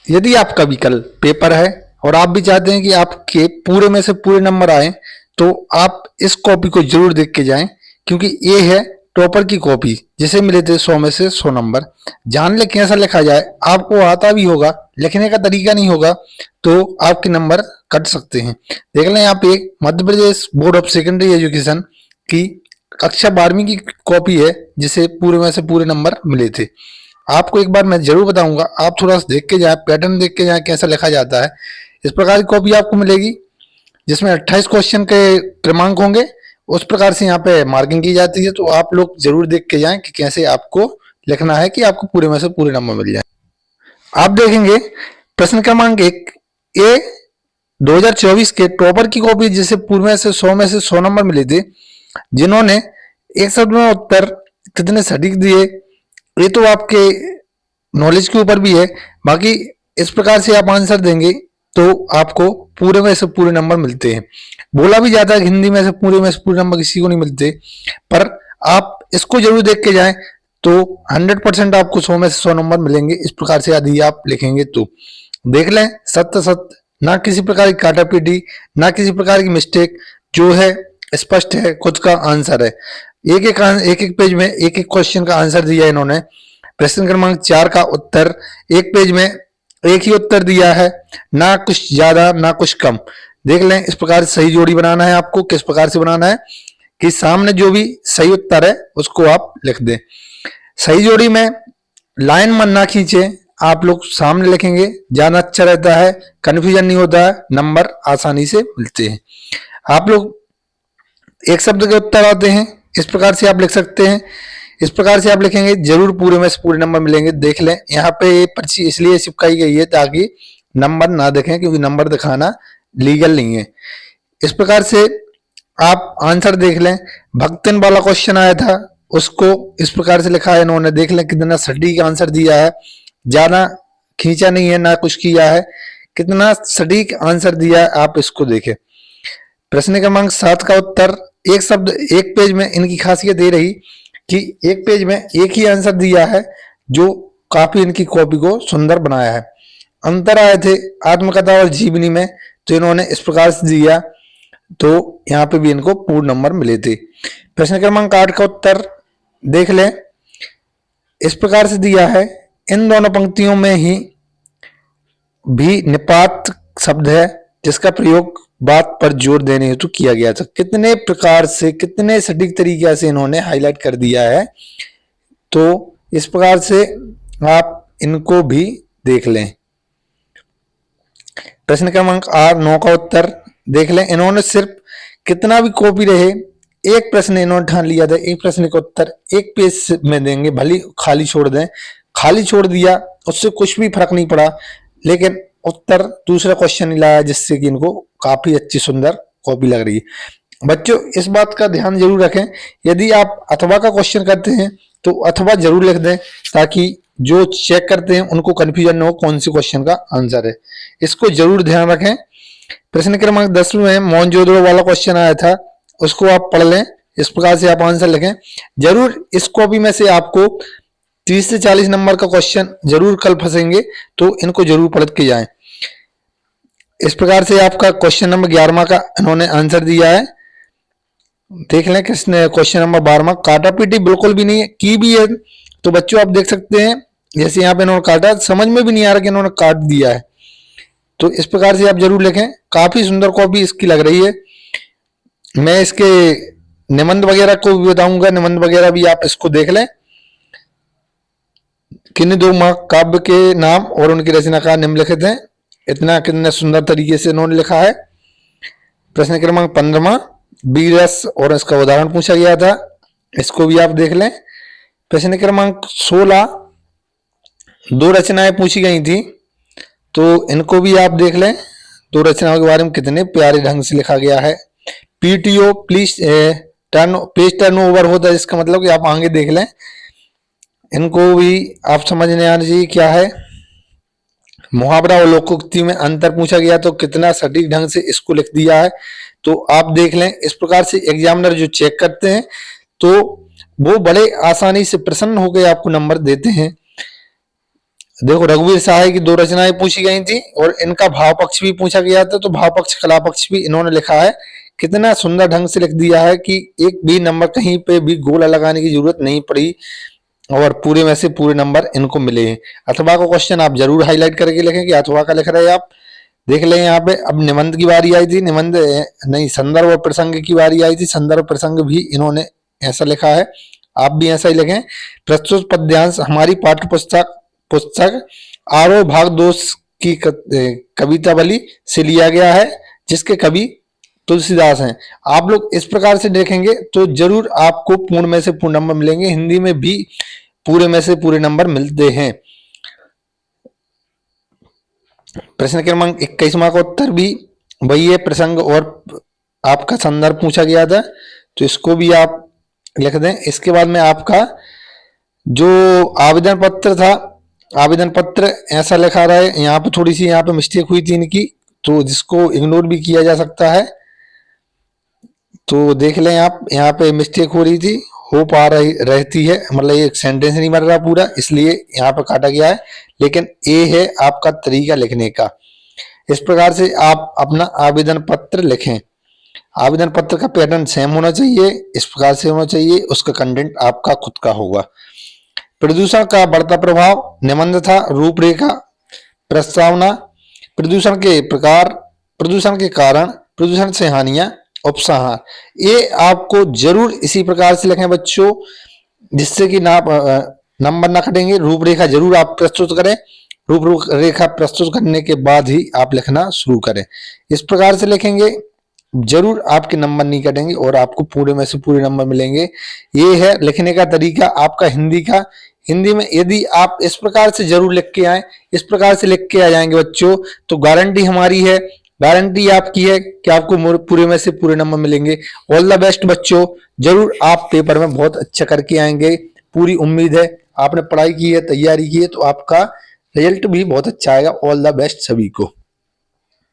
यदि आपका भी कल पेपर है और आप भी चाहते हैं कि आपके पूरे में से पूरे नंबर आए, तो आप इस कॉपी को जरूर देख के जाएं, क्योंकि ये है टॉपर की कॉपी जिसे मिले थे 100 में से 100 नंबर। जान ले कैसा लिखा जाए, आपको आता भी होगा, लिखने का तरीका नहीं होगा तो आपके नंबर कट सकते हैं। देख लें यहाँ पे Madhya Pradesh board of secondary education की कक्षा 12वीं की कॉपी है जिसे पूरे में से पूरे नंबर मिले थे। आपको एक बार मैं जरूर बताऊंगा, आप थोड़ा सा देख के जाए, पैटर्न देख के जाए कैसा लिखा जाता है। इस प्रकार की कॉपी आपको मिलेगी जिसमें 28 क्वेश्चन के क्रमांक होंगे, उस प्रकार से यहाँ पे मार्किंग की जाती है। तो आप लोग जरूर देख के जाएं कि कैसे आपको लिखना है कि आपको पूरे में से पूरे नंबर मिल जाए। आप देखेंगे प्रश्न क्रमांक 1 ए 2024 के टॉपर की कॉपी जिसे पूर्व में से 100 नंबर मिले थे, जिन्होंने एक शब्द में उत्तर कितने सटीक दिए, ये तो आपके नॉलेज के ऊपर भी है। बाकी इस प्रकार से आप आंसर देंगे तो आपको पूरे में से पूरे नंबर मिलते हैं। बोला भी जाता है हिंदी में से पूरे नंबर किसी को नहीं मिलते, पर आप इसको जरूर देख के जाएं तो 100% आपको 100 में से 100 नंबर मिलेंगे। इस प्रकार से यदि आप लिखेंगे तो देख लें, सत्य सत्य, ना किसी प्रकार की काटापीटी, ना किसी प्रकार की मिस्टेक, जो है स्पष्ट है, खुद का आंसर है। एक एक पेज में एक एक क्वेश्चन का आंसर दिया इन्होंने। प्रश्न क्रमांक 4 का उत्तर एक पेज में एक ही उत्तर दिया है, ना कुछ ज्यादा ना कुछ कम। देख लें, इस प्रकार से सही जोड़ी बनाना है आपको। किस प्रकार से बनाना है कि सामने जो भी सही उत्तर है उसको आप लिख दें। सही जोड़ी में लाइन मन ना खींचे, आप लोग सामने लिखेंगे, ज्यादा अच्छा रहता है, कंफ्यूजन नहीं होता है, नंबर आसानी से मिलते हैं। आप लोग एक शब्द के उत्तर आते हैं, इस प्रकार से आप लिख सकते हैं। इस प्रकार से आप लिखेंगे, जरूर पूरे में से पूरे नंबर मिलेंगे। देख लें, यहाँ पे ये पर्ची इसलिए चिपकाई गई है ताकि नंबर ना देखें, क्योंकि नंबर दिखाना लीगल नहीं है। इस प्रकार से आप आंसर देख लें। भक्तन वाला क्वेश्चन आया था, उसको इस प्रकार से लिखा है इन्होंने। देख लें कितना सटीक आंसर दिया है, ज्यादा खींचा नहीं है ना कुछ किया है, कितना सटीक आंसर दिया है, आप इसको देखें। प्रश्न क्रमांक 7 का उत्तर एक शब्द एक पेज में, इनकी खासियत ये रही कि एक पेज में एक ही आंसर दिया है, जो काफी इनकी कॉपी को सुंदर बनाया है। अंतर आए थे आत्मकथा और जीवनी में, तो इन्होंने इस प्रकार से दिया, तो यहाँ पे भी इनको पूर्ण नंबर मिले थे। प्रश्न क्रमांक 8 का उत्तर देख लें, इस प्रकार से दिया है, इन दोनों पंक्तियों में ही भी निपात शब्द है जिसका प्रयोग बात पर जोर देने हेतु किया गया था। कितने प्रकार से, कितने सटीक तरीके से इन्होंने हाईलाइट कर दिया है, तो इस प्रकार से आप इनको भी देख लें। प्रश्न क्रमांक 9 का उत्तर देख लें, इन्होंने सिर्फ कितना भी कॉपी रहे, एक प्रश्न इन्होंने ठान लिया था, एक प्रश्न का उत्तर एक पेज में देंगे, भले खाली छोड़ दें। खाली छोड़ दिया, उससे कुछ भी फर्क नहीं पड़ा, लेकिन उत्तर दूसरा क्वेश्चन ही लाया, जिससे कि इनको काफी अच्छी सुंदर कॉपी लग रही है। बच्चों, इस बात का ध्यान जरूर रखें, यदि आप अथवा का क्वेश्चन करते हैं तो अथवा जरूर लिख दें, ताकि जो चेक करते हैं उनको कंफ्यूजन न हो कौन सी क्वेश्चन का आंसर है। इसको जरूर ध्यान रखें। प्रश्न क्रमांक 10 में मोहनजोदड़ो वाला क्वेश्चन आया था, उसको आप पढ़ लें। इस प्रकार से आप आंसर लिखें। जरूर इस कॉपी में से आपको 30 से 40 नंबर का क्वेश्चन जरूर कल फंसेंगे, तो इनको जरूर पढ़ के जाएं। इस प्रकार से आपका क्वेश्चन नंबर 11वां का इन्होंने आंसर दिया है। देख लें किसने क्वेश्चन नंबर 12वां, काटापीटी बिल्कुल भी नहीं है, की भी है, तो बच्चों आप देख सकते हैं, जैसे यहाँ पे इन्होंने काटा, समझ में भी नहीं आ रहा कि इन्होंने काट दिया है। तो इस प्रकार से आप जरूर लिखें। काफी सुंदर कॉपी इसकी लग रही है। मैं इसके निबंध वगैरह को भी बताऊंगा, निबंध वगैरह भी आप इसको देख लें। किन्हीं दो महाकाव्य के नाम और उनकी रचनाकार निम्नलिखित हैं। इतना कितने सुंदर तरीके से इन्होंने लिखा है। प्रश्न क्रमांक 15वां, बीरस और इसका उदाहरण पूछा गया था, इसको भी आप देख लें। प्रश्न क्रमांक 16, दो रचनाएं पूछी गई थी, तो इनको भी आप देख लें। दो रचनाओं के बारे में कितने प्यारे ढंग से लिखा गया है। PTO please page turn over होता है, इसका मतलब कि आप आगे देख लें। इनको भी आप समझने आना चाहिए क्या है। मुहावरा और लोकोक्ति में अंतर पूछा गया, तो कितना सटीक ढंग से इसको लिख दिया है, तो आप देख लें। इस प्रकार से एग्जामिनर जो चेक करते हैं तो वो बड़े आसानी से प्रसन्न होकर आपको नंबर देते हैं। देखो रघुवीर सहाय की 2 रचनाएं पूछी गई थी और इनका भाव पक्ष भी पूछा गया था, तो भाव पक्ष कला पक्ष भी इन्होंने लिखा है। कितना सुंदर ढंग से लिख दिया है कि एक भी नंबर कहीं पे भी गोला लगाने की जरूरत नहीं पड़ी और पूरे में से पूरे नंबर इनको मिले हैं। अथवा का क्वेश्चन आप जरूर हाईलाइट करके लिखें कि अथवा का लिख रहे हैं आप। देख लें यहाँ पे, अब निबंध की बारी आई थी, निबंध नहीं, संदर्भ और प्रसंग की बारी आई थी। संदर्भ प्रसंग भी इन्होंने ऐसा लिखा है, आप भी ऐसा ही लिखें। प्रस्तुत पद्यांश हमारी पाठ्य पुस्तक पुस्तक आरोह भाग 2 की कवितावली से लिया गया है, जिसके कवि तुलसीदास हैं। आप लोग इस प्रकार से देखेंगे तो जरूर आपको पूर्ण में से पूर्ण नंबर मिलेंगे। हिंदी में भी पूरे में से पूरे नंबर मिलते हैं। प्रश्न क्रमांक 21वां का उत्तर भी वही है, प्रसंग और आपका संदर्भ पूछा गया था, तो इसको भी आप लिख दें। इसके बाद में आपका जो आवेदन पत्र था, आवेदन पत्र ऐसा लिखा रहा है, यहाँ पे थोड़ी सी यहाँ पे मिस्टेक हुई थी इनकी, तो जिसको इग्नोर भी किया जा सकता है। तो देख लें आप, यहाँ पे मिस्टेक हो रही थी, हो पा रही रहती है, मतलब ये सेंटेंस नहीं बन रहा पूरा, इसलिए यहाँ पे काटा गया है। लेकिन ये है आपका तरीका लिखने का। इस प्रकार से आप अपना आवेदन पत्र लिखें। आवेदन पत्र का पैटर्न सेम होना चाहिए, इस प्रकार से होना चाहिए, उसका कंटेंट आपका खुद का होगा। प्रदूषण का बढ़ता प्रभाव निबंध था। रूपरेखा, प्रस्तावना, प्रदूषण के प्रकार, प्रदूषण के कारण, प्रदूषण से हानियां, उपसंहार। ये आपको जरूर इसी प्रकार से लिखें बच्चों, जिससे कि नंबर ना कटेंगे। रूपरेखा जरूर आप प्रस्तुत करें, रूपरेखा प्रस्तुत करने के बाद ही आप लिखना शुरू करें। इस प्रकार से लिखेंगे जरूर आपके नंबर नहीं कटेंगे और आपको पूरे में से पूरे नंबर मिलेंगे। ये है लिखने का तरीका आपका हिंदी का। हिंदी में यदि आप इस प्रकार से जरूर लिख के आए, इस प्रकार से लिख के आ जाएंगे बच्चों, तो गारंटी हमारी है, गारंटी आपकी है कि आपको पूरे में से पूरे नंबर मिलेंगे। ऑल द बेस्ट बच्चों, जरूर आप पेपर में बहुत अच्छा करके आएंगे, पूरी उम्मीद है। आपने पढ़ाई की है, तैयारी की है, तो आपका रिजल्ट भी बहुत अच्छा आएगा। ऑल द बेस्ट सभी को।